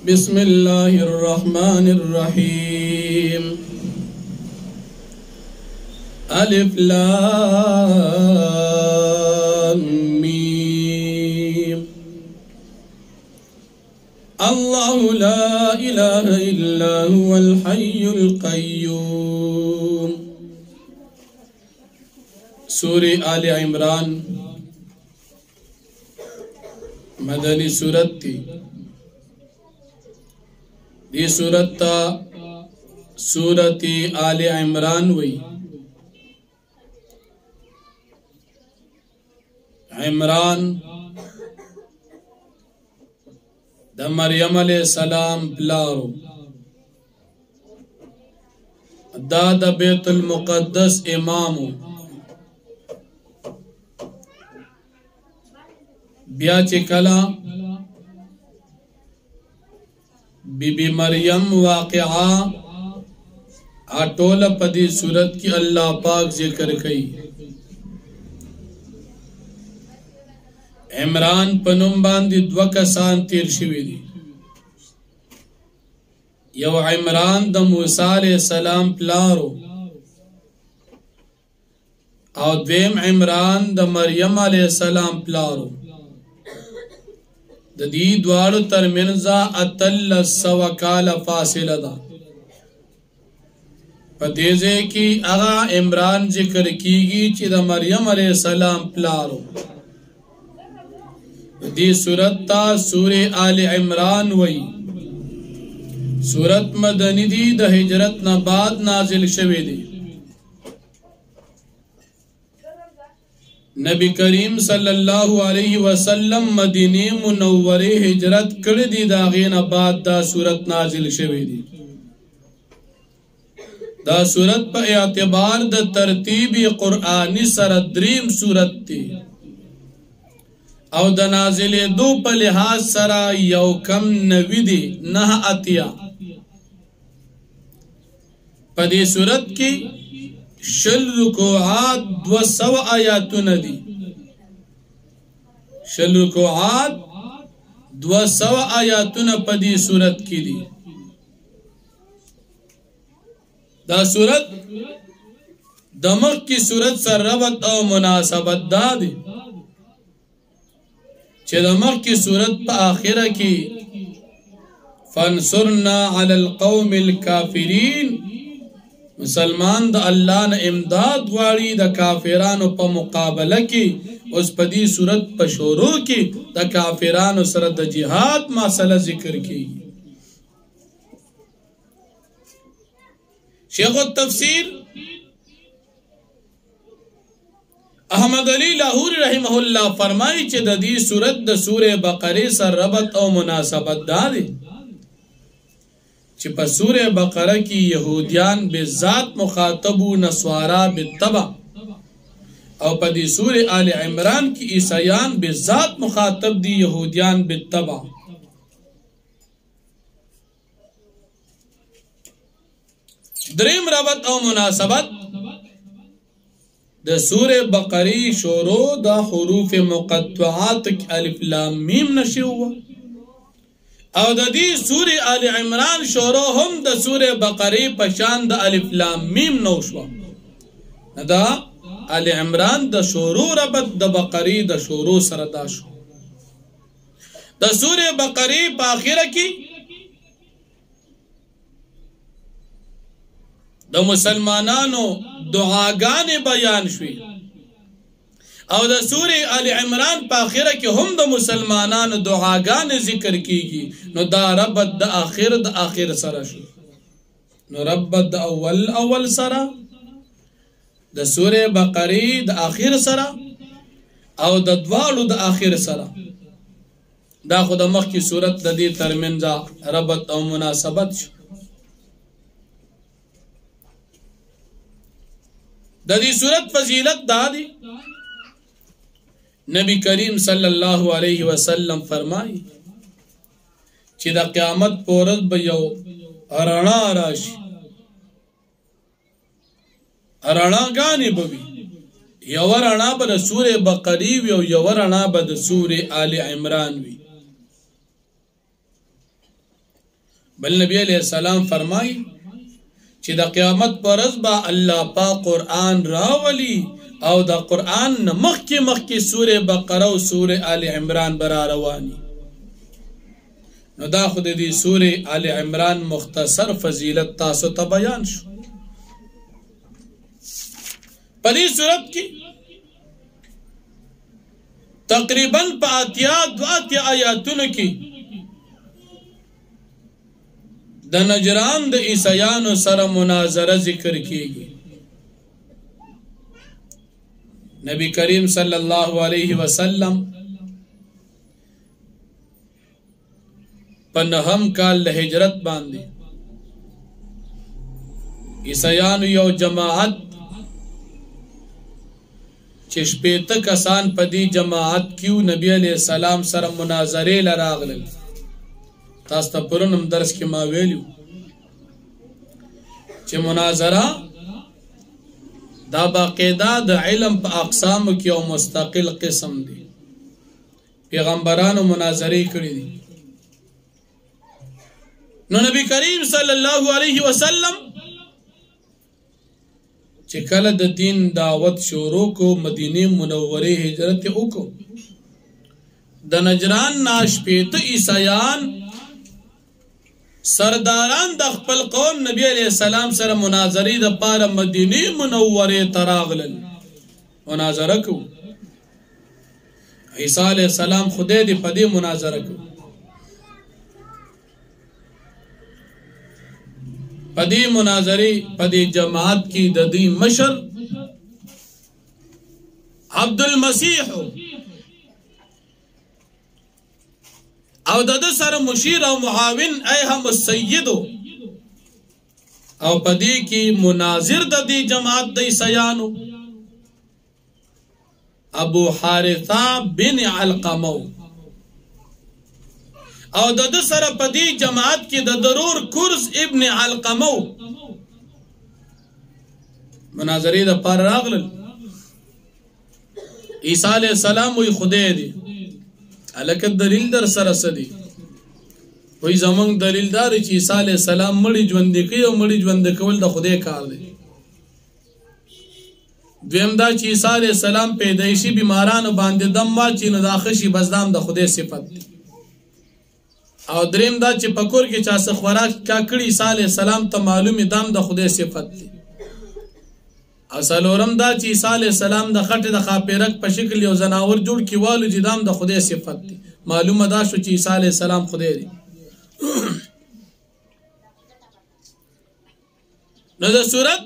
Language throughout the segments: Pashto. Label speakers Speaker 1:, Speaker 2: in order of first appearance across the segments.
Speaker 1: بسم الله الرحمن الرحيم ألف لام ميم الله لا إله إلا هو الحي القيوم سورة آل عمران مدنی سورت تھی دی سورت تا سورت آل عمران وی عمران دا مریم علیہ السلام پلارو دا دا بیت المقدس امامو بیا چکلا بی بی مریم واقعہ آٹول پدی صورت کی اللہ پاک ذکر کئی عمران پنم باندی دو کسان تیر شوی دی یو عمران دا موسیٰ علیہ السلام پلارو او دویم عمران دا مریم علیہ السلام پلارو دا دی دوارو ترمنزا اتل سوا کال فاصلہ دا پا دیزے کی اغا عمران ذکر کی گی چی دا مریم علیہ السلام پلارو دی سورت تا سور آل عمران وی سورت مدنی دی دا ہجرت نباد نازل شوی دی نبی کریم صلی اللہ علیہ وسلم مدینی منوری ہجرت کردی داغین بعد دا سورت نازل شوی دی دا سورت پا اعتبار دا ترتیبی قرآنی سردریم سورت تی او دا نازل دو پا لحاظ سرا یو کم نوی دی نہ اتیا پا دی سورت کی شل رکوعات 200 آیاتون دی شل رکوعات 200 آیاتون پا دی سورت کی دی دا سورت دمک کی سورت سر ربط او مناسبت دا دی چه دمک کی سورت پا آخرہ کی فانصرنا علی القوم الكافرین مسلمان دا اللہ نے امداد واری دا کافرانو پا مقابلہ کی اس پا دی صورت پا شروع کی دا کافرانو سر دا جہاد مسئلہ ذکر کی شیخ التفسیر احمد علی لاہوری رحمہ اللہ فرمائی چے دا دی صورت دا سور بقری سر ربط او مناسبت دا دی چی پا سور بقرہ کی یہودیان بذات مخاطبو نسوارا بالطبع او پا دی سور آل عمران کی عیسیان بذات مخاطب دی یہودیان بالطبع دریم ربط او مناسبت دا سور بقری شورو دا حروف مقطعات کی الف لام میم نشی ہوا او دا دی سور آل عمران شورو ہم دا سور بقری پشان دا الف لام میم نوشوا دا آل عمران دا شورو ربط دا بقری دا شورو سرداشو دا سور بقری پا آخرہ کی دا مسلمانانو دعاگان بیان شوی او دا سور آل عمران پا آخرہ کی ہم دا مسلمانان دعاگان ذکر کی گی نو دا ربط دا آخر سرا شو نو ربط دا اول سرا دا سور بقری دا آخر سرا او دا دوالو دا آخر سرا دا خود مخ کی صورت دا دی ترمنزا ربط او مناسبت شو دا دی صورت فضیلت دا دی نبی کریم صلی اللہ علیہ وسلم فرمائی چی دا قیامت پورت بیو رنا راشی رنا گانی بوی یو رنا با دا سور بقری وی و یو رنا با دا سور آل عمران وی بل نبی علیہ السلام فرمائی چې د قیامت پر ورځ به الله پاک قرآن راولي او د قرآن نه مخکې سوره بقره او سوره آل عمران برا رواني. نو دا خو د دې سوره آل عمران مختصر فضیلت تاسو ته بیان شو. په دې صورت کې تقریبا په اتیا آیاتونو کې د نجران د عیسایانو سره مناظره ذکر کیږي. نبی کریم صلی الله علیه وسلم په نهم کال د هجرت باندې عیسایانو یو جماعت چې شپېته کسان په دې جماعت کې نبی علیہ السلام سره مناظره لراغلل. تاسو ته پرونم درس کې ما ویلو چې مناظره دا باقاعده د علم په اقسامو کې یو مستقل قسم دی. پیغمبرانو مناظره کړې دي. نو نبی کریم صلی الله علیه وسلم چې کله د دین دعوت شروع کو مدینه منوره هجرت وکړو د نجران ناشپېته عیسایان سرداران د خپل قوم نبی علیہ السلام سره مناظره د پاره مدینه منوره تراغلل مناظره کو. عیسی علیہ السلام خدای دې په دې مناظره کو. په دې مناظره په دې جماعت کې د دې مشر عبد المسیح او د سره مشیر او معاون ایهم السید او پدې کې مناظر د دې جماعت د عیسایانو ابو حارثه بن علقمه او د سره پدې جماعت کې د ضرور کورس ابن علقمه مناظره د پر راغلل. عیسی علیہ السلام وی خدای دی الکه دلیل در سره سدي وای زمونږ دلیل دار چې عیسی علیہ السلام مړی ژوند کوي او مړی ژوند کول د خدای کار دی. دویم دا چې عیسی علیہ السلام پیدایشي بیمارانو باندې دم واچي نو دا خشي بس دام د خدای صفت دی. او دریم دا چې پکور کې چا څه خوراک کا کړی عیسی علیہ السلام ته معلومه دام د خدای صفت دی. او څلورم دا چې عیسی علیہ السلام د خټه د خاپیرک په شکل یو زناور جوړ کیوالو چې دام د خدای صفت دی. معلومه دا شو چې عیسی علیہ السلام خدای دی. نو د صورت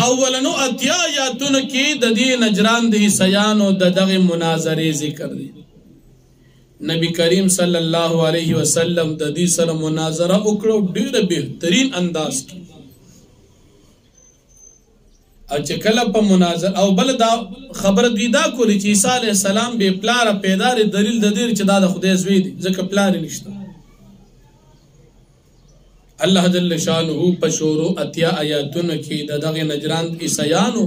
Speaker 1: اولنو اتیا آیاتونو کې د دې نجران د عیسایانو د دغه مناظره ذکر دی. نبی کریم صلی الله علیه وسلم د دې سره مناظره وکړو ډېر بهترین انداز کې. او چې کله په مناظره او بل دا خبر دی دا کولی چې عیسی علیہ السلام به پلار پیدار دلیل د دې چې دا د خدای زوی دی ځکه پلار نشته. الله جل شانه په شورو اتیا آیاتونو کې د دغه نجران عیسایانو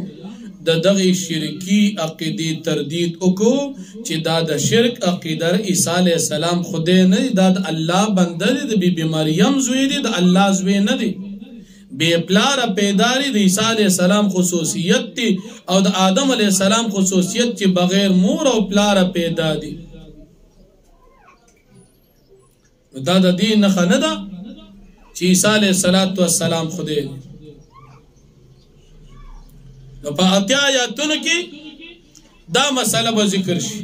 Speaker 1: د دغه شرکی عقیده تردید وکړو چې دا د شرک عقیده عیسی علیہ السلام خدای نه دی، دا د الله بنده دی، د بیبي مریم زوی دی، د الله زوی نه دی. بے پلار پیداری د عیسی علیہ السلام خصوصیت دی او د آدم علیہ السلام خصوصیت چې بغیر مور او پلار پیدا دی. دا د دین نه نه ده چې عیسی علیہ السلام خدای دی. نو په اتیا آیاتونو کې دا مسله به ذکر شي.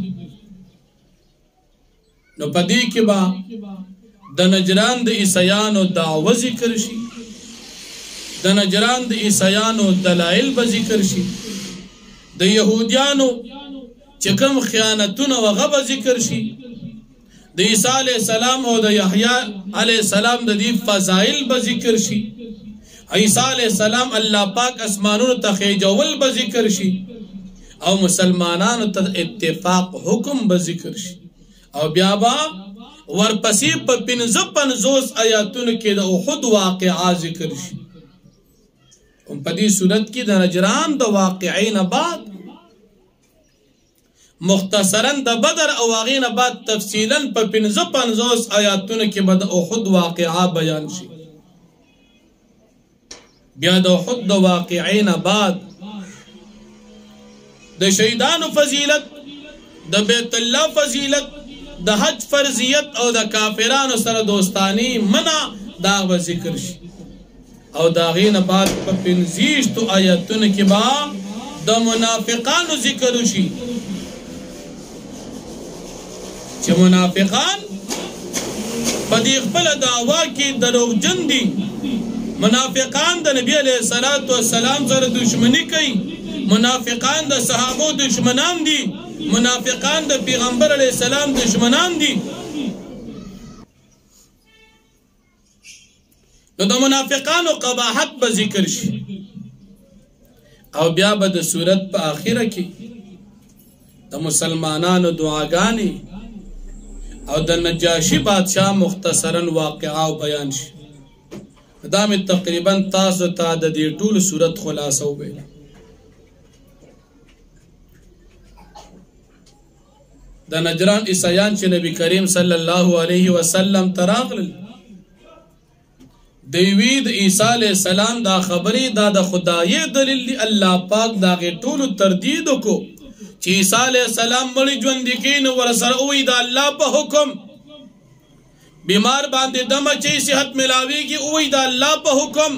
Speaker 1: نو په دې کې به د نجران د عیسایانو دعوه ذکر شي، د نجران د عیسایانو دلایل به ذکر شي، د یهودیانو چې کوم خیانتونه هغه به ذکر شي، د عیسی علیہ السلام او د یحیی علیہ السلام د دې فضائل به ذکر شي، عیسی علیہ السلام الله پاک اسمانونو ته خېجول به ذکر شي، او مسلمانانو ته اتفاق حکم به ذکر شي، او بیا به ورپسې په 55 آیاتونو کې د احد واقعا ذکر شي. په دې صورت کې د نجران د واقعین بعد مختصرا د بدر او هغې نه بعد تفصیلا په 55 آیاتونو کې به د احد واقعه بیان شي. بیا د احد د واقعې نه بعد د شهیدانو فضیلت، د بیت الله فضیلت، د حج فرضیت او د کافرانو سره دوستانی منع دا به ذکر شي. او د هغې نه بعد په 50 آیاتونو کې به د منافقانو ذکر وشي چې منافقان په دې خپله دعوا کې دروغجن دي. منافقان د نبی علیه الصلاة والسلام سره دشمني کوي. منافقان د صحابو دشمنان دي. منافقان د پیغمبر علیه السلام دشمنان دي. نو د منافقانو قباحت به ذکر شي. او بیا به د صورت په آخره کې د مسلمانانو دعاګانې او د نجاشي بادشاہ مختصرا واقعه بیان شي. دا مې تقریبا تاسو ته د دې ټول صورت خلاصه وویله. د نجران عیسایان چې نبی کریم صلی الله علیه وسلم ته راغلل، دوی د عیسی علیه السلام دا خبرې دا د خدای دلیل دی. الله پاک دا غي ټول تردید کو چې عیسی علیه السلام مړي ژوند کړي نو ورسره وې دا الله په حکم. بیمار باندې دم چې صحت ملاويږي وې دا الله په حکم.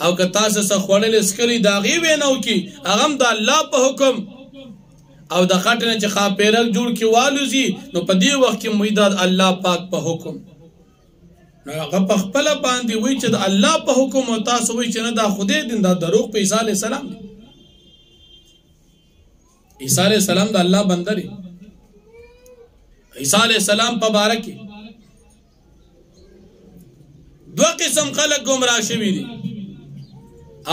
Speaker 1: او که تاسو څه خوړل اسکري دا غي وینو کی هغه دا الله په حکم. او د خټنه چې خاپیرل جوړ کی والوزی نو په دې وخت کې مویداد الله پاک په حکم. نو هغه په خپل باندې وای چې د الله په حکم او تاسو وای چې نه دا خدای دین دا دروغ په عیسی علیه السلام دی. عیسی علیه السلام د الله بنده دی. عیسی علیه السلام په باره کې دو قسم خلق گمراه شوي دي.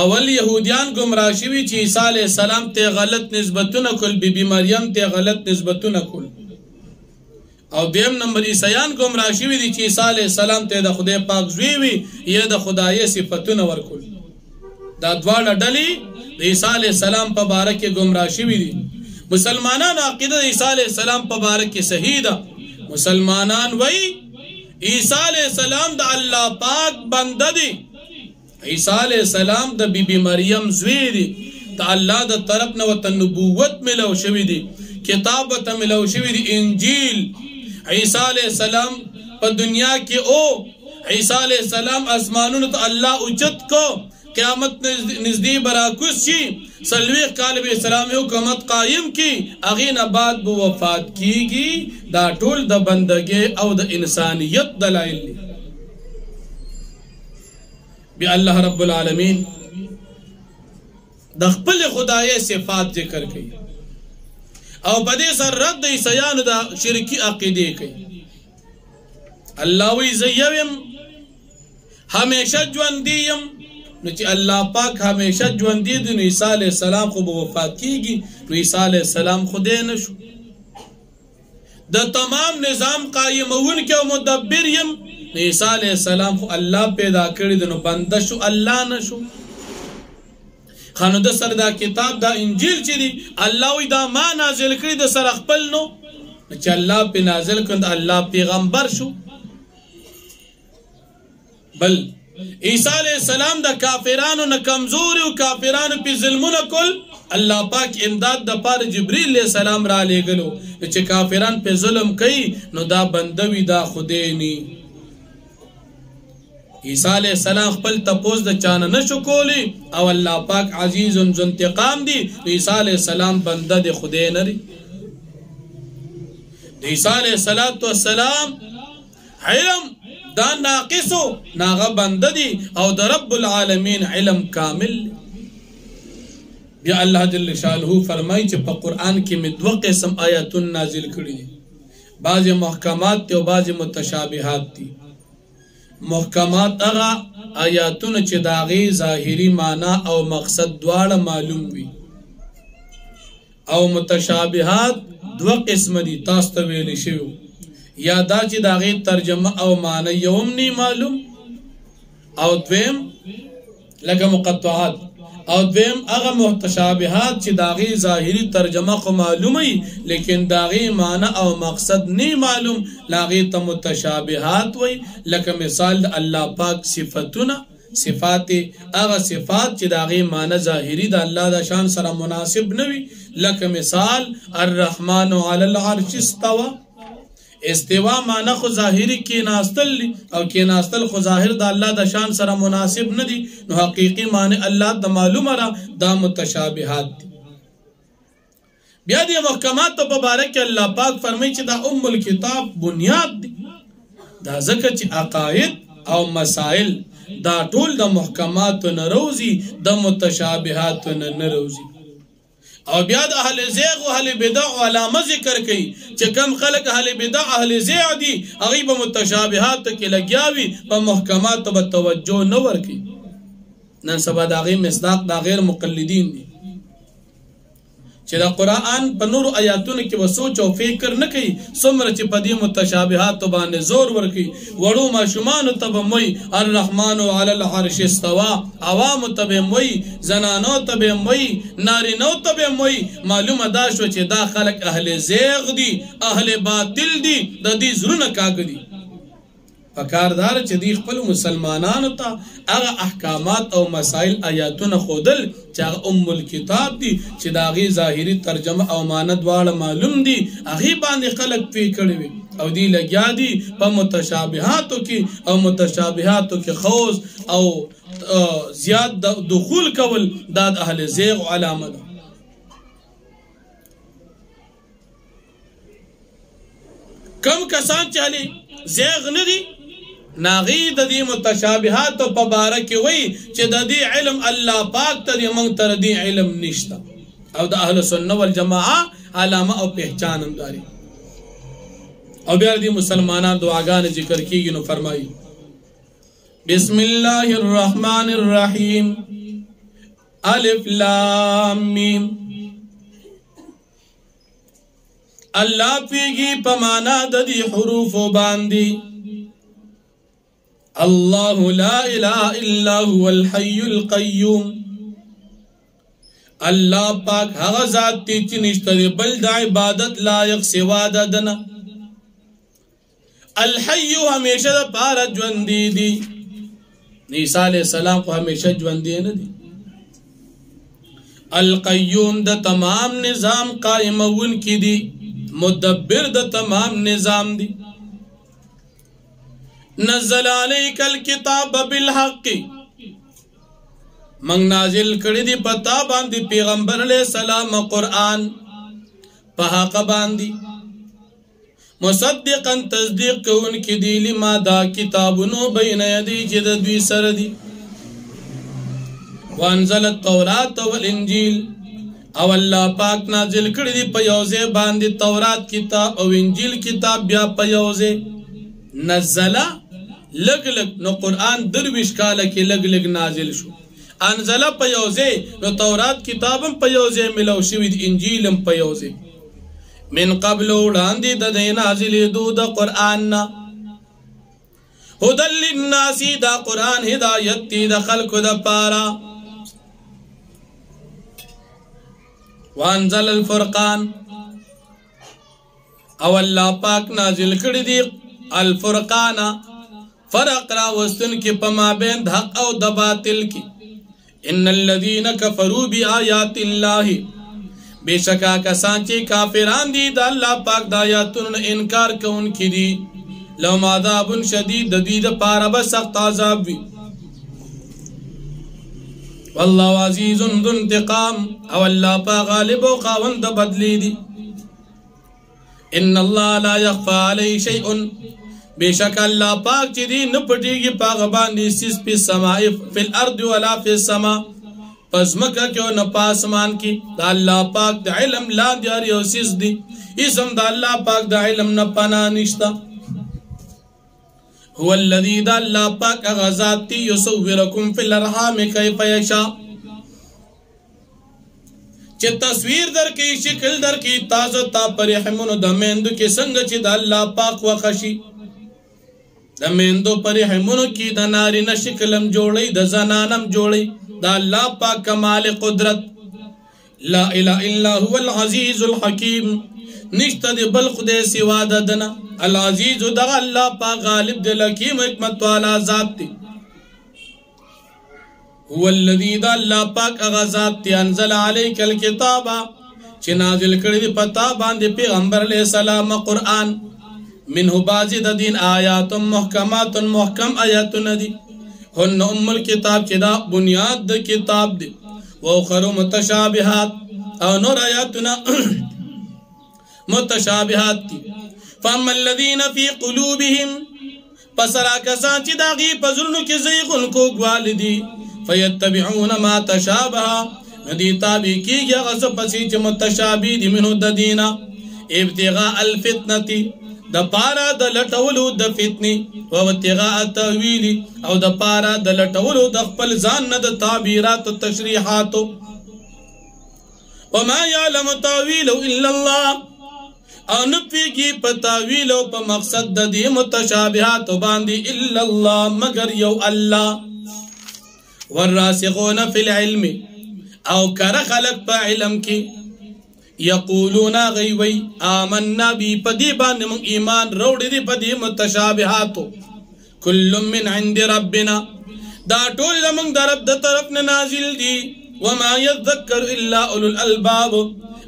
Speaker 1: اول يهوديان گمراه شوي چې عیسی علیه السلام ته غلط نسبتونه کول، بیبي مریم ته غلط نسبتونه کول. او دیم نمبر عیسایان گمراه شوي دي چې عیسی علیه السلام ته د خدای پاک زوی وي یا د خدای صفاتونه ورکول. دا دواړه ډلې د عیسی علیه السلام په باره کې گمراه شوي دي. مسلمانان عقیده د عیسی علیه السلام په باره کې صحیح ده. مسلمانان وایي عیسی علیه السلام د الله پاک بنده دی. عیسی علیه السلام د بیبي مریم زوی دی. د الله د طرف نه ورته نبوت ملو شوی دی، کتاب ورته ملو شوی دی، انجیل. عیسی علیه السلام په دنیا کې او عیسی علیه السلام اسمانونو ته الله اوچت کو، قیامت نزدې براکوس شي، 40 کال به اسلامي حکومت قائم کی، هغې نه بعد به وفات کیږي. دا ټول د بندګۍ او د انسانیت دلایل دي. بیا الله رب العالمین د خپل خدای صفات ذکر کوي او په دې سره رد د عیسایانو د شرکی عقیده کوي. الله وی زیم همیشه ژوندی یم. نو چې الله پاک همیشه ژوندی دی نو عیسی علیه السلام خو به وفات کیږي. نو عیسی علیه السلام خدای نشو. د تمام نظام قائمونکی او مدبر یم. نو عیسی علیه السلام خو الله پیدا کړی دی نو بنده شو، الله نشو. خانو د سره دا کتاب دا انجیل چې دی الله وی دا ما نازل کړی د سره خپل نو چې الله په نازل کړ الله پیغمبر شو. بل عیسی علیه السلام د کافرانو نه کمزور او کافرانو په ظلمونه کول، الله پاک امداد د پاره جبرئیل علیه السلام را لېګلو چې کافران په ظلم کوي نو دا بندوي دا خدای ني. عیسی علیه السلام خپل تپوس د چانه نشو کولی او الله پاک عزیز ذو انتقام دی. عیسی علیه السلام بنده د خدای نری. عیسی علیه السلام علم دا ناقصو ناغه بنده دی او د رب العالمین علم کامل. بیا الله جل شانه فرمایي چې په قران کې می 2 قسم آیاتون نازل کړي دي. بعض محکمات او بعض متشابهات دي. محکمات هغه آیاتونه چې داغي ظاهری معنی او مقصد دواړه معلوم وي، او متشابهات 2 قسم دي. تاسو ته ویل شوی یا دا چې داغي ترجمه او معنی یوم نی معلوم، او دویم لکه مقطعات او دویم هغه متشابهات چې داغي ظاهری ترجمه خو معلومه لیکن داغي معنی او مقصد نه معلوم لاغي ته متشابهات وي لکه مثال الله پاک صفاتونه صفات هغه صفات چې داغي معنی ظاهری د الله د شان سره مناسب نه وي لکه مثال الرحمن علی العرش استوى استوا معنی خو ظاهری کې ناستل او کې ناستل خو ظاهر د الله د شان سره مناسب نه دي نو حقيقي معنی الله د معلومه را دا متشابهات دي بیا د محکمات په باره کې الله پاک فرمایي چې دا ام الكتاب بنیاد دي دا ځکه چې عقاید او مسائل دا ټول د محکمات نه روزي د متشابهات نه روزي او بیا د اهل زیغ او اهل بدع علامه ذکر کوي چې کم خلق اهل بدع اهل زیغ دي هغه په متشابهات کې لګیاوي په محکمات به توجه نه ورکي نن سبا د هغه مصداق د غیر مقلدین دي چې د قرآن په نور آیاتونو کې وسوچ او فکر نه کوي څومره چې په دې متشابهات باندې زور ورکي وړو ماشومان ته به موي الرحمن علی العرش استوى عوام ته به موي زنانو ته به موي نارینو ته به موي معلومه دا شو چې دا خلک اهل زیغ دي اهل باطل دي د دې زړونه کاږي دي فکاردار چې دی خپل مسلمانانو ته هغه احکامات او مسائل آیاتونه خودل چې هغه ام الكتاب دي چې دا غي ظاهری ترجمه او معنی دواړه معلوم دي هغه باندې خلق پی کړی وي او دی لګیا دي په متشابهاتو کې او متشابهاتو کې خوز او زیات دخول کول دا د اهل زیغ علامه ده کم کسان چالي زیغ نه دي ناغي د دې متشابهات په باره کې وای چې د دې علم الله پاک ته موږ تر دې علم نشته او د اهل سنت والجماعه علامه او پہچان هم داري او بیا دې مسلمانان دعاګانې ذکر کیږي نو فرمایي بسم الله الرحمن الرحیم الف لام میم الله پیږي په معنا د دې حروف باندې الله لا اله الا هو الحي القيوم الله پاک هغه ذات چې نشته بل د عبادت لایق سوا ددنه الحي همیشه د پاره ژوند دي عیسی علیہ السلام خو همیشه ژوند نه دي القیوم د تمام نظام قائمون کی دي مدبر د تمام نظام دي نزل عليك الكتاب بالحق من نازل کړي دي پتا باندې پیغمبر علیہ السلام قرآن په حق باندې مصدقا تصدیق کون کی دی لما دا کتابونو بین یدی چې د دوی سره دي وانزل التوراۃ والانجیل او الله پاک نازل کړي دي په یوځه باندې تورات کتاب او انجیل کتاب بیا په یوځه نزل لګ لګ نو قرآن درویش کاله کې لګ لګ نازل شو انزل په یوځه نو تورات کتابم په یوځه ملو شوی انجیلم په یوځه من قبل وړاندې د دې نازلې دو د قرآن هدل للناس دا قرآن هدایت دی د خلکو د پاره وانزل الفرقان او الله پاک نازل کړی دی الفرقان فرق را وستن کی پما بین حق او د باطل کی ان الذين كفروا بآيات الله بیشکا کسان چې کافران دي د الله پاک د آیاتونو انکار کوونکي دي لهم عذاب شدید د دې د پاره به سخت عذاب وي والله عزیز ذو انتقام او الله پاک غالب او خاوند بدلی دي ان الله لا يخفى عليه شيء بیشک الله پاک چې دی نه پټیږي پاک باندې سیس په سماء فی الارض ولا فی السماء پس مکه کې نه پاسمان کې د الله پاک د علم لا جاری او سیس دی اسم د الله پاک د علم نه پنا نشتا هو الذی د الله پاک غزاد یصورکم فی الارحام کیف یشاء چې تصویر در کې شکل در کې تاسو تا پر رحمونو د میندو کې څنګه چې د الله پاک وخشي د میندو پر رحمونو کې د نارینه شکلم جوړي د زنانم جوړي دا اللہ پاک کمال قدرت لا الہ الا هو العزیز الحکیم نشتا دی بل خدای سوا ددنا العزیز دا اللہ پاک غالب دی لکیم حکمت والا ذات دی هو الذی دا اللہ پاک اغازات تی انزل علیک الکتابا چی نازل کردی پتا باندی پیغمبر علیہ السلام قرآن منہ بازی دا دین آیات محکمات محکم آیات ندی ہن ام الکتاب چی دا بنیاد دا کتاب دی وَأُخَرُ مُتَشَابِهَاتِ او نور آیاتنا متشابهات تی فَأَمَّا الَّذِينَ فِي قُلُوبِهِمْ پسرا کسان چی داغی پزرنو کی زیغن کو گوالدی فَيَتَّبِعُونَ مَا تَشَابَهَا ندی تابی کی گیا غصب پسی چی متشابی دی منو دا دینا ابتغاء الفتنتی دا پارا دا لٹولو دا فتنی و ابتغاء تاویلی او دا پارا دا لٹولو دا خپل زان دا تعبیرات و تشریحاتو وما یعلم تاویلو الا اللہ او نپیگی پا تاویلو پا مقصد دا دی متشابہاتو باندی الا اللہ مگر یو اللہ والراسخون فی العلم او کر خلق پا علم کی یقولون غیوی آمنا بی پدی باندی من ایمان روڑی دی پدی متشابہاتو کل من عند ربنا دا طول دا من دا رب دا طرف نازل دی وما یذکر الا اولو الالباب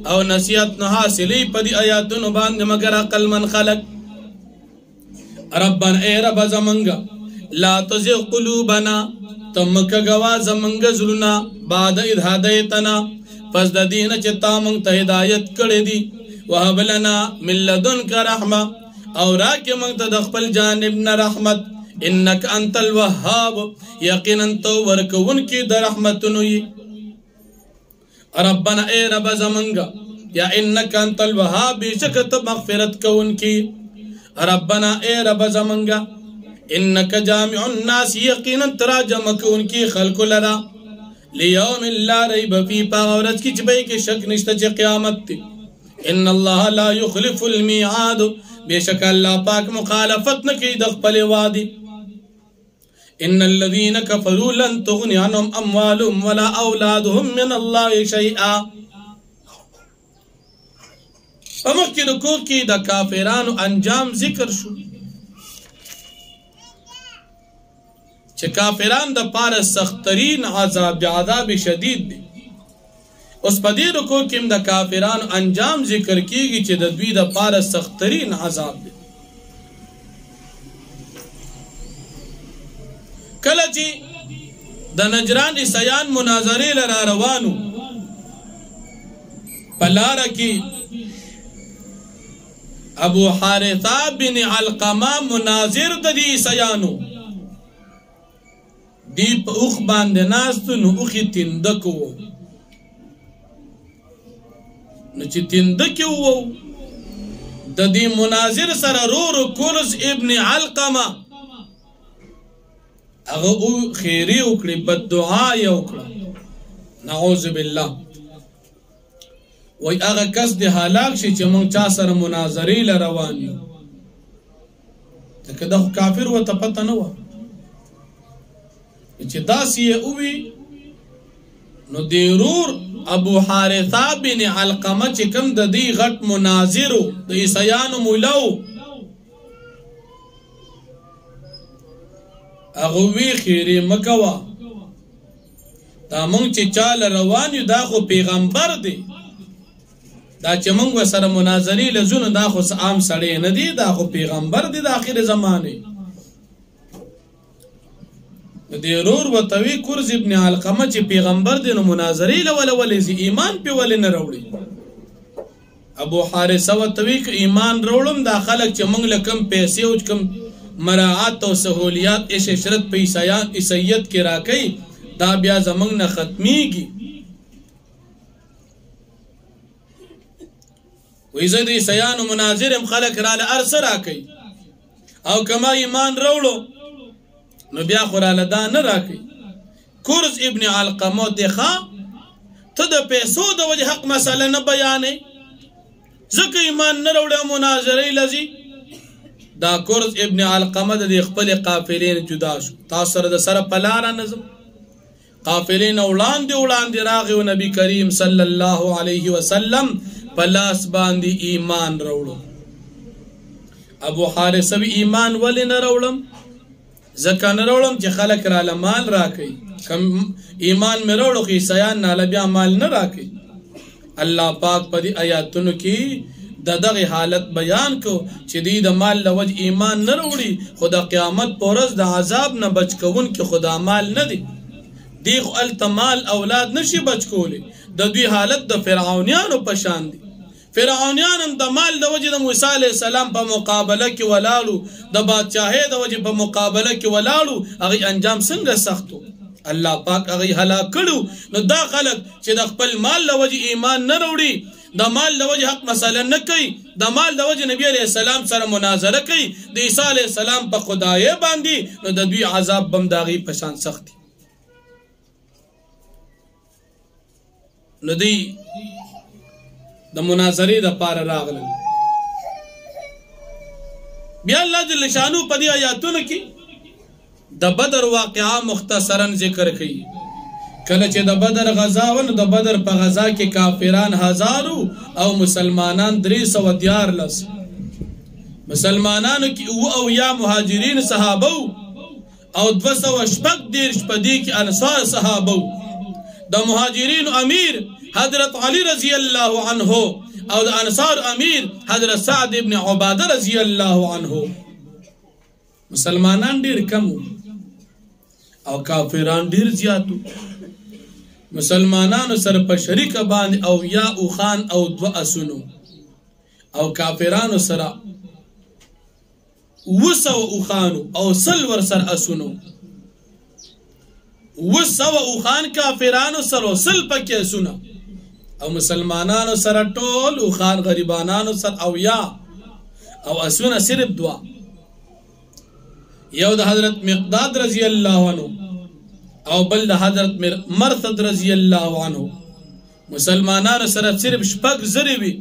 Speaker 1: او نصیحت نحاصلی پدی آیاتن باندی مگر اقل من خلق ربنا اے رب زمنگا لا تزغ قلوبنا تمکا گوا زمنگا ظلنا بعد اذ ہدایتنا پس دا دین چتا منگ تا ہدایت کردی دی وحب لنا من لدن کا رحمہ او راک منگ تا دخپل جانبنا رحمت انک انت الوحاب یقینا تو ورکون کی دا رحمتنوی ربنا اے رب زمنگا یا انک انت الوحاب بیشکت مغفرت کون کی ربنا اے رب زمنگا انک جامع الناس یقینا تراجم کون کی خلق لرا لیوم لا ریب فی پاورت کی چبئی کے شک نشتا چی قیامت تی ان اللہ لا یخلف المیعاد بے شک اللہ پاک مخالفت نکی دخپل وادی ان الذین کفروا لن تغنی عنهم اموالهم ولا اولادهم من اللہ شیئا فمکی رکو کی دا کافران انجام ذکر شو چه کافران دا پار سخترین عذاب شدید دی اس پا دی رکو کم دا کافران انجام ذکر کی گی چه دا دوی دا پار سخترین عذاب دی کلا چی دا نجران عیسیان مناظری لرا روانو پلارا کی ابو حارثہ بن علقمہ مناظر دا دی عیسیانو دی پا اوخ باندے ناستو نو اوخی تندکو نو چی تندکو دا دی مناظر سر رورو کورز ابن علقمہ اگا او خیری اکڑی بد دعای اکڑا نعوذ باللہ وی اگا کس دی حالاک شی چی من چا سر مناظری لروانی تاکہ دا کافر و تا پتا نوا چی دا سی اوی نو دیرور ابو حارثہ بن علقمہ چکم دا دی غٹ مناظرو دا عیسیانو مولو اغوی خیری مکوا دا منگ چی چال روانیو دا خو پیغمبر دی دا چی منگ و سر مناظری لزون دا خو عام سڑے ندی دا خو پیغمبر دی دا آخر زمانے دیرور و توی کرز ابن علقمہ چی پیغمبر دی نو مناظری لولی زی ایمان پی ولی نروڑی ابو حارثہ و توی که ایمان روڑم دا خلق چی منگ لکم پیسی و چکم مراعات و سہولیات ایش اشرت پی عیسیت کی راکی دا بیا زمنگ نا ختمی گی ویزد عیسیان و مناظرم خلق را لعرص راکی او کما ایمان روڑو نو بیا خورال دا نه راکی کرز ابن علقمہ دیخوا تا دا پیسو دا وجه حق مسئلہ نه بیانے زکر ایمان نه روڑا مناظری لزی دا کرز ابن علقمہ دا دی خپل قافلین جدا شو تاثر دا سر پلارا نظم قافلین وړاندې راغی او نبی کریم صلی الله علیه وسلم په لاس باندې ایمان راوړو. ابو حارثه وی ایمان ولې نه راوړم؟ ځکه نه راوړم چې خلک راله مال راکوي، کم ایمان مې راوړو خو عیسیان ناله بیا مال نه راکوي. الله پاک په دې آیاتونو کې د دغه حالت بیان کو چې دوی د مال له وجې ایمان نه راوړي، خو د قیامت په ورځ د عذاب نه بچ کوونکي خو دا مال نه دی. دی خو هلته مال اولاد نشي بچ کولی. د دوی حالت د فرعونیانو په شان دی. فرعونیان هم د مال د وجې د موسی علیه السلام په مقابله کې ولاړو، د بادشاهۍ د وجې په مقابله کې ولاړو، هغې انجام څنګه سخت و؟ الله پاک هغې هلاک کړو. نو دا خلک چې د خپل مال له وجې ایمان نه راوړي، د مال د وجې حق مسله نه کوي، د مال د وجې نبی علیه السلام سره مناظره کوي د عیسی علیه السلام په خدایۍ باندې، نو د دوی عذاب به هم د هغې په شان سخت دی. نو دوی د مناظرې دپاره راغلل. بیا الله جل شانو په دې آیاتونو کې د بدر واقعه مختصرا ذکر کوي. کله چې د بدر غزا و، نو د بدر په غزا کې کافران 1000 او مسلمانان 314. مسلمانانو کې 70 مهاجرین صحابه او 214 په دې کې انصار صحابه. د مهاجرین امیر حضرت علی رضی الله عنه او د انصار امیر حضرت سعد ابن عباده رضی الله عنه. مسلمانان ډیر کم او کافران ډیر زیاتو. مسلمانانو سره په شریک باندې او یا او خان او 2 اسونو، او کافرانو سره 200 او خانو او سلور سر اسونو. 200 او خان کافرانو سره سل پکې اسونه، او مسلمانانو سره ټول او خان غریبانانو سره او یا او اسونه صرف 2. یو د حضرت مقداد رضی الله عنه او بل د حضرت مرثد رضی الله عنه. مسلمانانو سره صرف 6 زری وي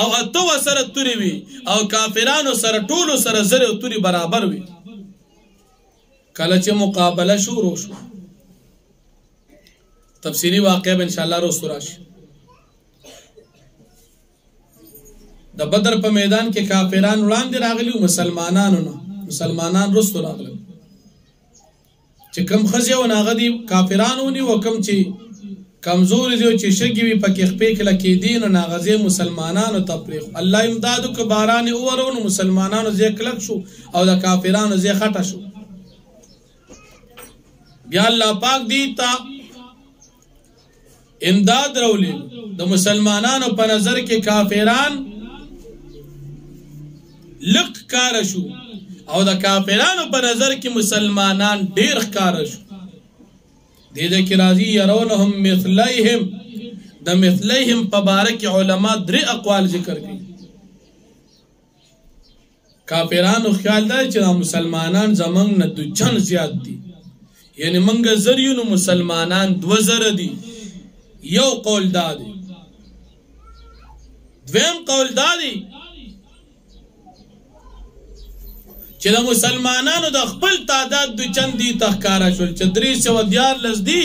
Speaker 1: او 8 سره توري وي، او کافرانو سره ټولو سره زری او توري برابر وي. کله چې مقابله شروع شو، تفصیلی واقعه به ان شاء الله روز راشي. د بدر په میدان کې کافران وړاندې راغلي او مسلمانان رستو راغلي. چې کم خزي او ناغدي کافرانو ني او کم چې کمزور دي او چې شګي وي پکې خپې کله کې دین او ناغزي مسلمانانو تفریق. الله امدادو که باران اورونو مسلمانانو زې کلک شو او د کافرانو زې خټه شو. بیا الله پاک دی تا امداد راولي. د مسلمانانو په نظر کې کافران لک کار شو او د کافرانو په نظر کې مسلمانان ډیر ښکار شو. دې کې راځي يرونهم مثلیهم. د مثلیهم په باره کې علما 3 اقوال ذکر کړي. کافرانو خیال دی چې مسلمانان زمنګ نه 2 زیات دي، یعنی منګه زریونو مسلمانان 2000 دي. یو قول دا دی. دویم قول دا دی چې د مسلمانانو د خپل تعداد 2 دي تخکارا شول چې 314 دي.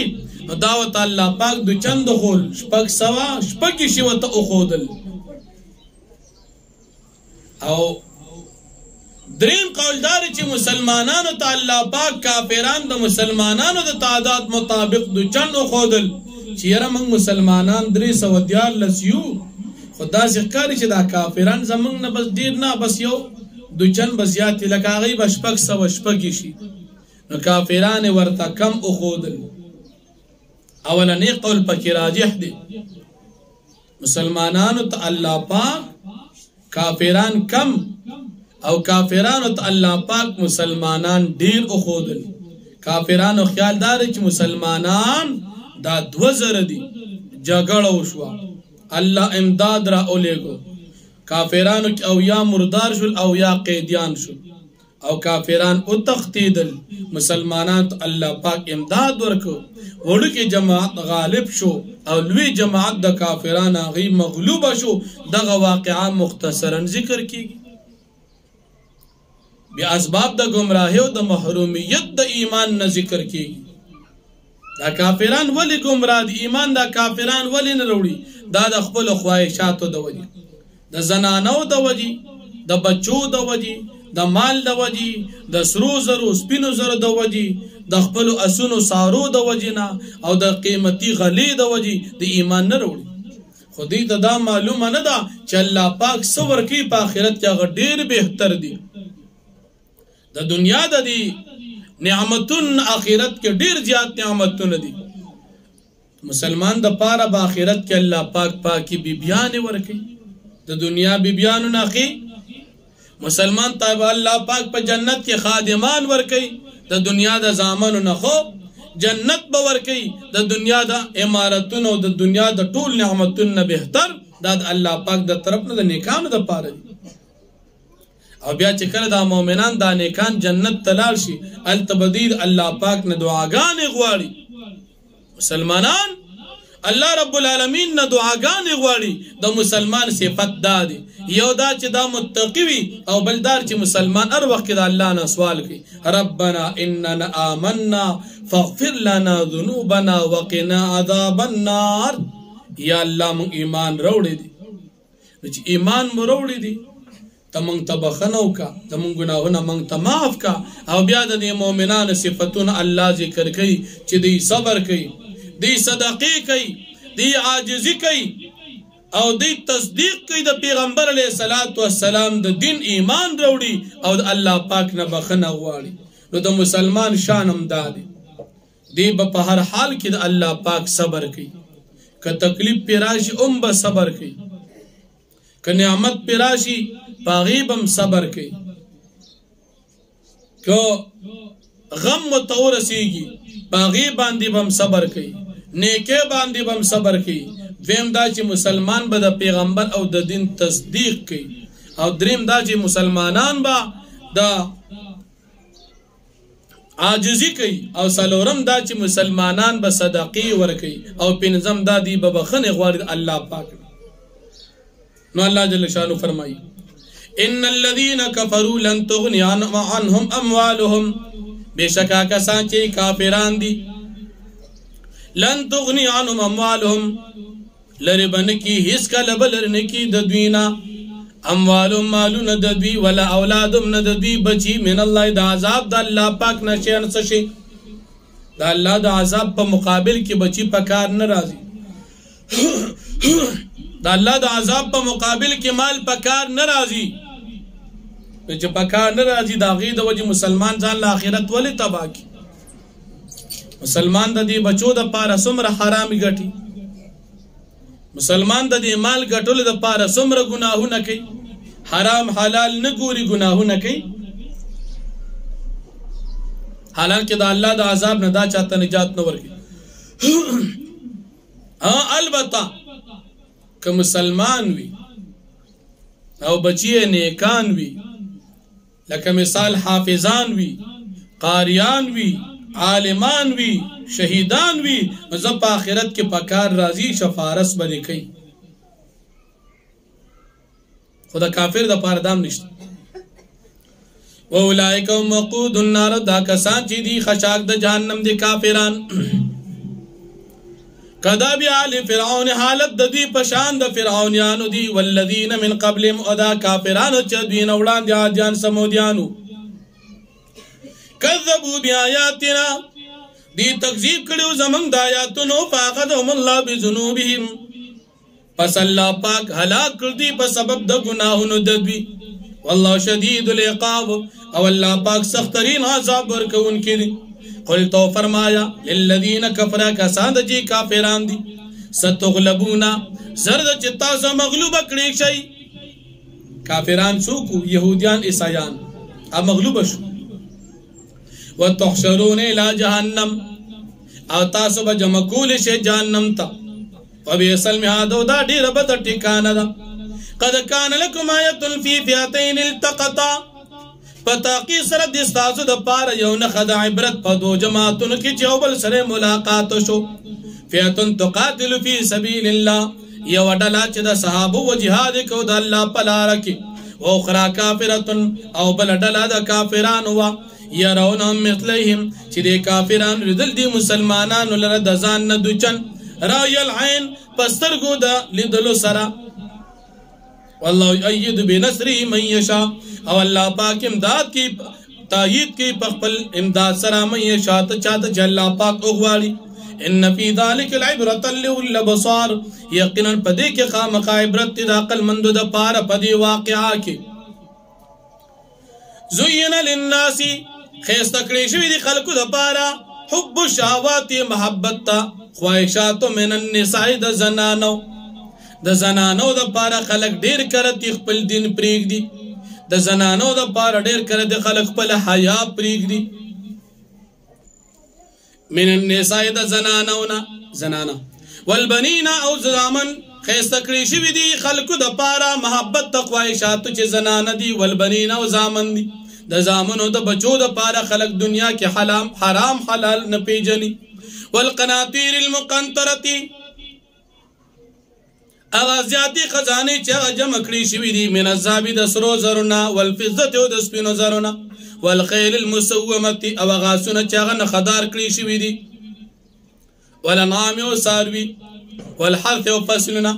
Speaker 1: نو دعوت الله پاک 2 خول 600 شي وته اخودل. او دریم قولدار چې مسلمانانو ته الله پاک کافران د مسلمانانو د تعداد مطابق 2 اخودل چې یره موږ مسلمانان 314 یو. خدا ذکر چې دا کافران زمونږ نه بس ډیر نه، بس یو 2 بزیات لکه هغه بشپک 100 شي. نو کافران ورته کم اخودل. اولنی قول پکې راجح دی. مسلمانانو ته الله پاک کافران کم او کافرانو ته الله پاک مسلمانان ډیر اخودل. کافرانو خیال دار چې مسلمانان دا 2000 دي. جګړه وشوه، الله امداد را اولېګو. کافرانو کې او یا مردار شول او یا قیدیان شول او کافران او تختیدل. مسلمانان الله پاک امداد ورکو. وړوکی جماعت غالب شو او لوی جماعت د کافرانو غي مغلوب شو. دغه واقعا مختصرا ذکر کیږي. بیا اسباب د گمراهی او د محرومیت د ایمان نه ذکر کیږي. دا کافران ولی گمراه دي ایمان دا کافران ولی نه وروړي دا د خپل خواهشاتو د وجې د زنانو د وجې د بچو د وجې د مال د وجې د سرو زرو سپینو زرو د وجې د خپل اسونو سارو د وجې نه او د قیمتي غلې د وجې د ایمان نه وروړي خو دې ته دا معلومه نه ده چې الله پاک څه ورکوي په آخرت کې هغه ډېر بهتر دي د دنیا د دې نعمتون آخرت کې ډېر زیات نعمتونه دي مسلمان د پاره په آخرت کې الله پاک پاکي بیبیان ورکوي د دنیا بیبیانو نه اخی مسلمان طيب الله پاک په جنت کې خادمان ورکوي د دنیا د زامنو نه خو جنت به ورکوي د دنیا د امارتونو د دنیا د ټول نعمتونو بهتر د الله پاک د طرف نه د نیکانو د پاره دي او بیا چې کله د مؤمنان د نیکان جنت تلال شي التبدید الله پاک نه دعاګانې غواړي مسلمانان الله رب العالمین نه دعاګانې غواړي د مسلمان صفت دا دي یو دا چې دا متقی وي او بلدار چې مسلمان هر وخت د الله نه سوال کوي ربنا اننا آمنا فاغفر لنا ذنوبنا وقنا عذاب النار یا الله مون ایمان وروړي دي چې ایمان مو وروړي دي تمنګ تبخنو کا تمنګ گناهونه مونږ ته معاف کا او بیا د مؤمنانو صفاتونه الله ذکر کوي چې دی صبر کوي دی صدقې کوي دی عاجزي کوي او دی تصدیق کوي د پیغمبر علیه الصلاۃ والسلام د دین ایمان وروړي او د الله پاک نه بخنه غواړي نو د مسلمان شان هم دادي دی په هر حال کې د الله پاک صبر کوي که تکلیف پیراشي به صبر کوي که نعمت پیراشي پاغیبم صبر کوي که غم متورسیږي پاغیب باندې بم صبر کوي نیکه باندې بم صبر کوي دویم دا چې مسلمان به د پیغمبر او د دین تصدیق کوي او دریم دا چې مسلمانان به د عاجزی کوي او سلورم دا چې مسلمانان به صدقې ورکوي او پنځم دا دی به بخنه غواړي الله پاک نو الله جل شانو فرمایي ان الذين كفروا لن تغني عنهم اموالهم بشکا کسان چې کافران دي لن تغني عنهم اموالهم لربن کی هیڅ کله بلرن کی د دوینا اموالهم مالون د دوی ولا اولادهم د دوی بچي من الله د عذاب د الله پاک نشي ان شي د الله د عذاب په مقابل کې بچي پکار نه راځي د الله د عذاب په مقابل کې مال پکار نه راځي چې پکار نه راځي دا غي د وجه مسلمان ځان له آخرت ولې تباہ کی مسلمان د دې بچو د پاره سمره حرام ګټي مسلمان د دې مال ګټلو د پاره سمره ګناهونه کوي حرام حلال نه ګوري ګناهونه کوي حالانکه د الله د عذاب نه دا چاته نجات نه ورکي البته که مسلمان وي او بچي نیکان وي لکه مثال حافظان وي قاریان وي عالمان وي شهیدان وي زه په آخرت کې پکار راځي شفارس باندې کوي خدا کافر د پاره دام نشته اولئک هم وقود النار دا کسان چې دي خشاک د جهنم دي کافران کدا بیا آل فرعون حالت د دوی پشان د فرعونیانو دي والذین من قبلهم ادا کافرانو چې دوی نه وړاندې عادیان سمودیانو کذبوا بیااتنا دی تکذیب کړو زمنګ د آیاتونو فاخذهم الله بذنوبهم پس الله پاک هلاک کړ دي په سبب د ګناهونو د دوی والله شدید العقاب او الله پاک سخت ترین عذاب ورکوونکی دی قل تو فرمایا للذین کفروا کسان جی کافران دي ستغلبون زرد چتا ز مغلوب کړي شي کافران سوکو يهوديان عیسایان ا مغلوب شو وتحشرون الى جهنم او تاسو به جمع کول شي جهنم ته وبئس المهاد دا ډیر بد ټکانه ده قد كان لكم آية في فئتين التقطا فتاقی سره د استاسو د پاره یو نه خدای عبرت په دو جماعتونو کې چې اول سره ملاقات شو فئتن تقاتل في سبيل الله یو ډله چې د صحابه او جهاد کو د الله په لار کې او اخرى کافرتن او بل ډله د کافرانو وا يرونهم مثلهم چې د کافرانو لیدل دي مسلمانانو لره د ځان نه دوچن رای العين پسترګو د لیدلو سره والله يؤيد بنصره من يشاء او الله پاک امداد کی تایید کی خپل امداد سره من يشاء ته چاته چې الله پاک وغواړي ان في ذلك العبرة لأولي الأبصار یقینا پدې کې خامخا عبرت د عقل مندو د پاره پدې واقعا کې زين للناس خیسته کړی شوی دي خلکو د پاره حب الشهوات محبت خواهشات من النساء د زنانو د پاره خلک ډیر کرتی خپل دین پریږدي د زنانو د پاره ډیر کرتی خلک خپل حیا پریږدي من النساء د زنانا والبنین او زامن خیسته کړی شوی دي خلکو د پاره محبت خواهشات چې زنانه دي والبنین او زامن دي د زامنو د بچو د پاره خلق دنیا کې حرام حلال نه پیژني والقناطیر المقنطره اغازیاتی خزانه چې جمع کړی شوی دي من الذهب د سرو زرونه والفضه او د سپینو زرونه والخيل المسومه او غاسونه چې هغه خدار کړی شوی دي والانعام او ساروي والحرث او فصلنا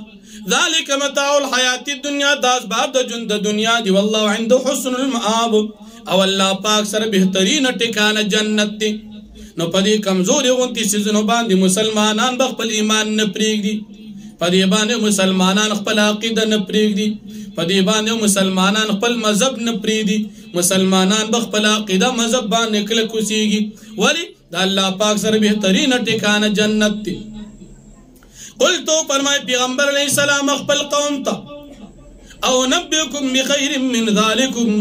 Speaker 1: ذلك متاع الحياه الدنيا داس باب د ژوند د دنیا دی والله عنده حسن المآب او الله پاک سره بهترین ټکانه جنت دی نو پدې کمزوري غونتی سيزونو باندې مسلمانان خپل ایمان نه پریږدي پدې باندې مسلمانان خپل عقیده نه پریږدي پدې باندې مسلمانان خپل مذهب نه پریږدي مسلمانان خپل عقیده مذهب باندې کله کوسيږي ولی د الله پاک سره بهترین ټکانه جنت دی قلتو فرمای پیغمبر علیہ السلام خپل قوم ته او نبئکم بخیر من ذالکم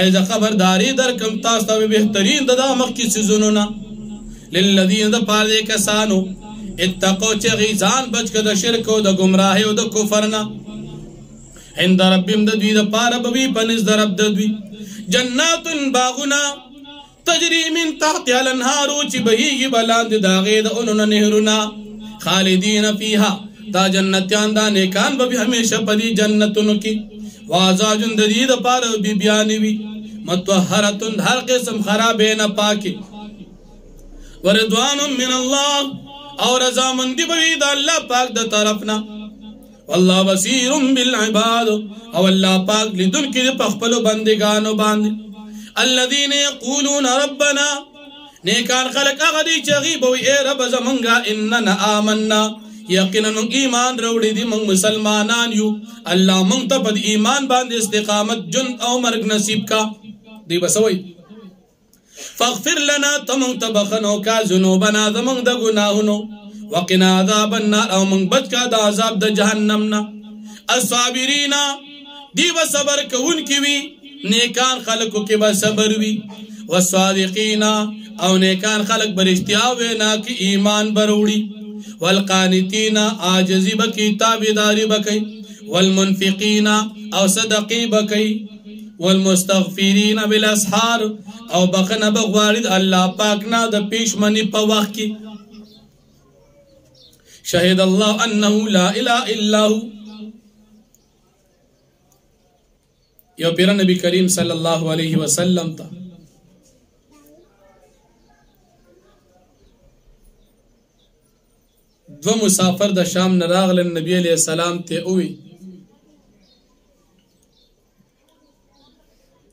Speaker 1: ایزا خبرداری در کم تاستا بہترین دا مخی سیزونو نا للذین دا پاردے کسانو اتقو چه غیزان بچ که دا شرک و دا گمراہی و دا کفرنا عند ربیم دا دوی دا پارا بوی پنز دا رب دا دوی جنات باغنا تجری من تحت الانهارو چی بہیگی بلاند دا غید انونا نهرونا خالدین فیها دا جنتیان دا نیکان ببی ہمیشہ پدی جنتونو کی وازاجن ددید پار بی بیانوی متوحرتن ہر قسم خرابین پاکی وردوان من اللہ اور رضامندی بوید اللہ پاک دا طرفنا واللہ بصیر بالعباد او اللہ پاک لدن کی پخپلو بندگانو باندی الذین یقولون ربنا نیکان خلق اغدی چغی بوی اے رب زمنگا اننا آمنا یقینا من ایمان روڑی دی من مسلمانان یو اللہ من تپد ایمان باند استقامت جن او مرگ نصیب کا دی بسوئی فاغفر لنا تمن تبخنو کا ذنوبنا دمن دا گناہنو وقنا عذاب النار او من بچ کا دا عذاب دا جہنمنا الصابرین دی بصبر کون کیوی نیکان خلقو کی بصبر وی والصادقین او نیکان خلق برشتیاوینا کی ایمان بروڑی والقانتین آجزی بکی تابداری بکی والمنفقین او صدقی بکی والمستغفرین بالاسحار او بخن بغوارد اللہ پاکنا دا پیش منی پا وقت کی شہد اللہ انہو لا الہ الا ہو یو پیرا نبی کریم صلی اللہ علیہ وسلم تا دو مسافر دا شام نراغل نبی علیہ السلام تے اوی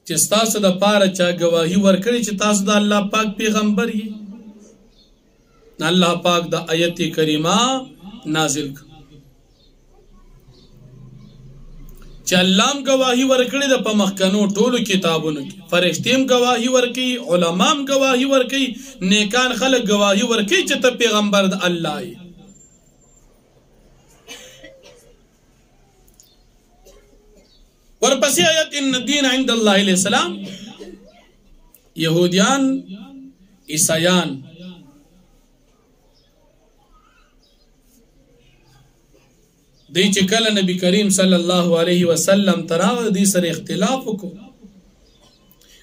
Speaker 1: چی ستاسو دا پارا چا گواہی ورکڑی چی تاسو دا اللہ پاک پیغمبر ہی اللہ پاک دا آیت کریمہ نازل کا چی اللہم گواہی ورکڑی دا پا مخکنو ٹولو کتابونو کی فرشتیم گواہی ورکی علمام گواہی ورکی نیکان خلق گواہی ورکی چی تا پیغمبر دا اللہ ہی ورپسی آیت ان الدین عند اللہ علیہ السلام یہودیان عیسیان دی چکل نبی کریم صلی اللہ علیہ وسلم تراغ دی سر اختلاف کو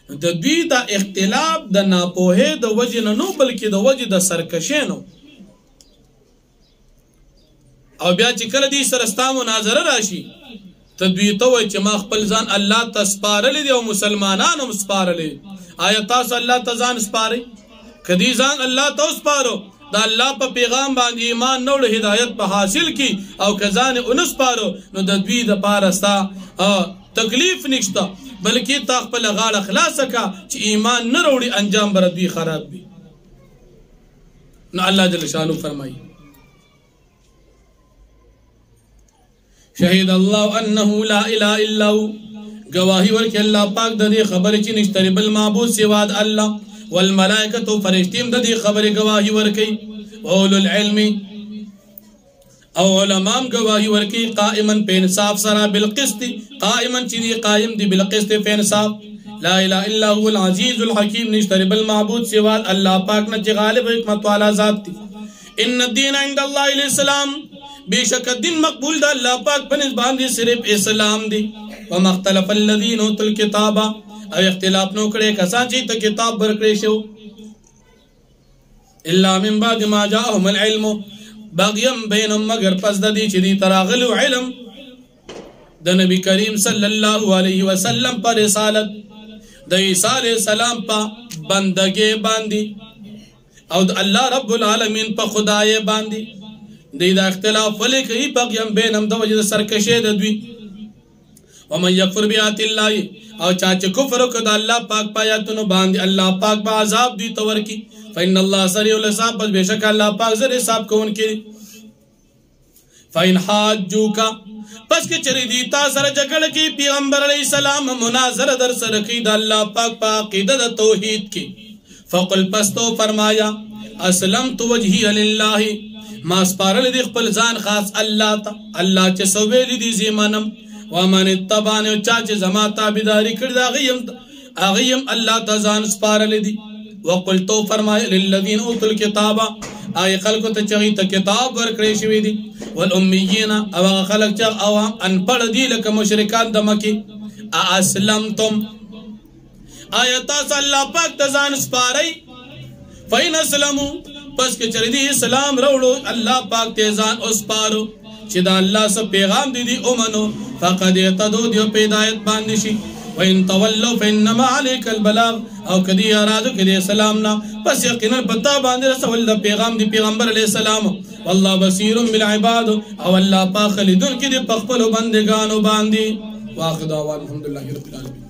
Speaker 1: دا دوی دا اختلاف دا ناپوہے دا وجہ نو بلکہ دا وجہ دا سرکشینو او بیا چکل دی سر استا مناظر راشی تدوی ته وای چې ما خپل ځان الله ته سپارلی دی او مسلمانان هم سپارلی. آیا تاسو الله ته ځان سپارئ؟ کدی ځان الله ته سپارو دا الله په پیغام باندې ایمان نه وړ هدایت په حاصل کی او کزان اونس پارو نو د دوی د پارستا تکلیف نشته بلکې تا خپل غاړه خلاص کا چې ایمان نه وړي انجام بر دوی خراب وي. نو الله جل شانو فرمایي شهید الله انه لا اله الا هو گواہی ورکړي الله پاک د دې خبرې چې نشته بل معبود سوا د الله والملائکه فرشتیم د دې خبرې گواہی ورکړي اولو العلم او علماء گواہی ورکړي قائما په انصاف سره بالقسط قائما چې قائم دي بالقسط په انصاف لا اله الا هو العزيز الحكيم نشته بل معبود سوا الله پاک نه چې غالب حکمت والا ذات دي. ان الدين عند الله الاسلام بشک دین مقبول ده الله پاک په نسبت دي صرف اسلام دي. وما اختلف الذين اوتوا الكتاب او اختلاف نو کړي کسان چې ته کتاب ورکړي شو الا من بعد ما جاءهم العلم بغيا بينهم مگر پس د دې چې دي تراغلو علم د نبی کریم صلی الله علیه وسلم پر رسالت د عیسی علیہ السلام په بندګۍ باندې او د الله رب العالمین په خدای باندې د اختلاف ولکې بغيا بينهم د وجه سرکشه د دوی. ومن يكفر بآيات الله او چاچ کفر وکړ د الله پاک پایاتونو باندې الله پاک به عذاب دی تور کی فإن الله سریع الحساب بس بشک الله پاک زر حساب کوونکی. فإن حاجوک پس کې چری دی تا سره جګړه کی پیغمبر علیہ السلام مناظره در سره کی د الله پاک په عقیده د توحید کی فقل پس تو فرمایا اسلمت وجهي لله ما سپارل دی خپل ځان خاص الله ته الله چې سویل دی زمانم ومن اتبعني چاچ زما تابعداري کړ دا غیم الله تزان سپارل دي. وقلتو فرمای للذین اوتوا الكتاب اي خلق ته چغی ته کتاب ورکړی شوی دي والاميين او خلق چې عوام ان پړ دي لکه مشرکان د مکه اسلمتم آیات الله پاک تزان سپارای فین اسلموا پس کې چر دي اسلام وروړو الله پاک تزان او سپارو چې دا الله سره پیغام دي اومنو فقد اهتدوا دی په هدایت باندې شي. وان تولوا فانما عليك البلاغ او کدی ارادو کدی سلام نا پس یقینا پتا باندې رسول د پیغام دی پیغمبر علیہ السلام والله بصیر بالعباد او الله پاک خلیدون کې د خپل بندگانو باندې واخذ الحمدلله رب العالمین.